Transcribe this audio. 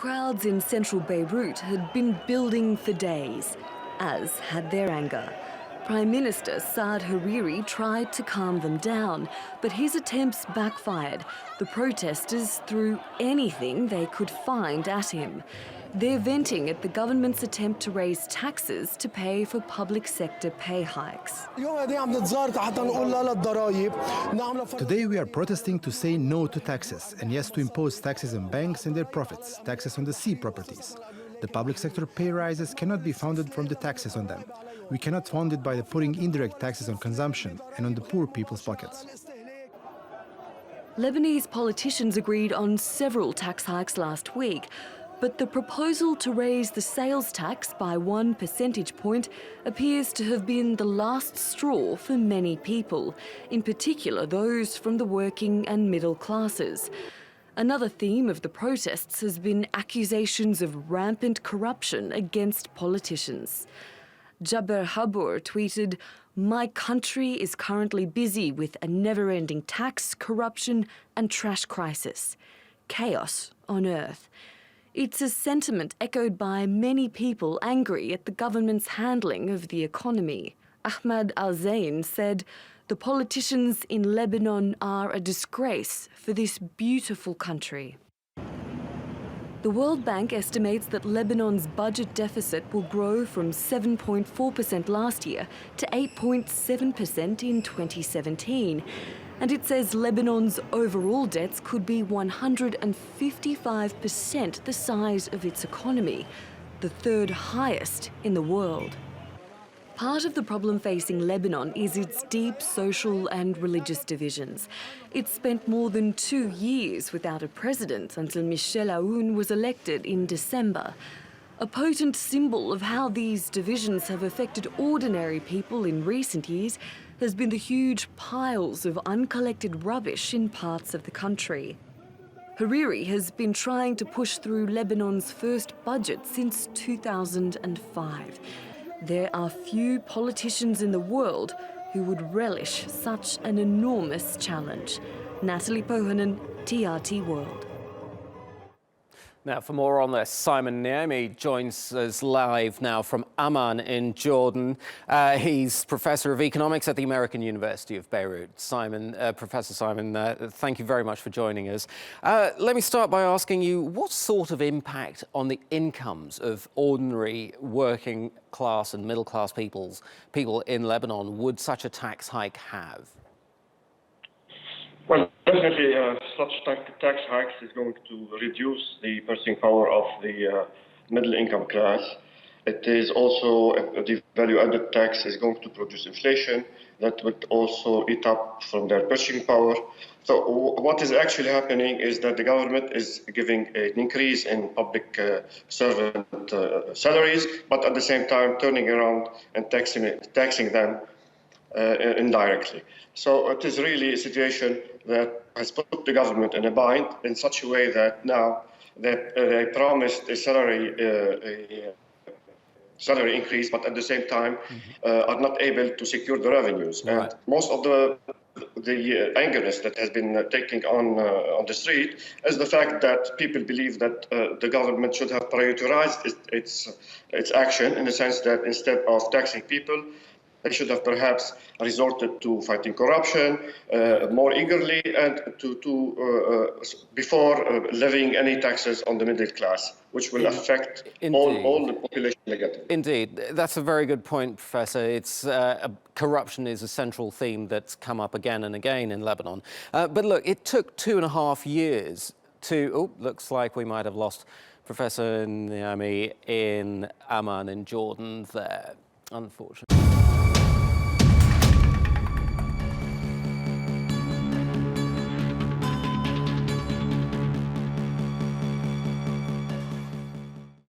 Crowds in central Beirut had been building for days, as had their anger. Prime Minister Saad Hariri tried to calm them down, but his attempts backfired. The protesters threw anything they could find at him. They're venting at the government's attempt to raise taxes to pay for public sector pay hikes. Today we are protesting to say no to taxes and yes to impose taxes on banks and their profits, taxes on the sea properties. The public sector pay rises cannot be funded from the taxes on them. We cannot fund it by putting indirect taxes on consumption and on the poor people's pockets. Lebanese politicians agreed on several tax hikes last week, but the proposal to raise the sales tax by 1 percentage point appears to have been the last straw for many people, in particular those from the working and middle classes. Another theme of the protests has been accusations of rampant corruption against politicians. Jabber Habur tweeted, "My country is currently busy with a never-ending tax, corruption and trash crisis. Chaos on earth." It's a sentiment echoed by many people angry at the government's handling of the economy. Ahmed Al-Zain said, "The politicians in Lebanon are a disgrace for this beautiful country." The World Bank estimates that Lebanon's budget deficit will grow from 7.4% last year to 8.7% in 2017. And it says Lebanon's overall debts could be 155% the size of its economy, the third highest in the world. Part of the problem facing Lebanon is its deep social and religious divisions. It spent more than 2 years without a president until Michel Aoun was elected in December. A potent symbol of how these divisions have affected ordinary people in recent years has been the huge piles of uncollected rubbish in parts of the country. Hariri has been trying to push through Lebanon's first budget since 2005. There are few politicians in the world who would relish such an enormous challenge. Natalie Pohanen, TRT World. Now, for more on this, Simon Neaime joins us live now from Amman in Jordan. He's Professor of Economics at the American University of Beirut. Professor Simon, thank you very much for joining us. Let me start by asking you, what sort of impact on the incomes of ordinary working class and middle class people in Lebanon would such a tax hike have? Well, definitely such tax hikes is going to reduce the purchasing power of the middle income class. It is also, the value-added tax is going to produce inflation that would also eat up from their purchasing power. So what is actually happening is that the government is giving an increase in public servant salaries, but at the same time turning around and taxing them indirectly. So it is really a situation that has put the government in a bind in such a way that now that they promised a salary increase, but at the same time are not able to secure the revenues. Right. And most of the angerness that has been taking on the street is the fact that people believe that the government should have prioritized its action, in the sense that instead of taxing people, they should have perhaps resorted to fighting corruption more eagerly and before levying any taxes on the middle class, which will affect all the population negatively. Indeed. That's a very good point, Professor. Corruption is a central theme that's come up again and again in Lebanon. But look, it took 2.5 years to... looks like we might have lost Professor Neaime in Amman in Jordan there, unfortunately.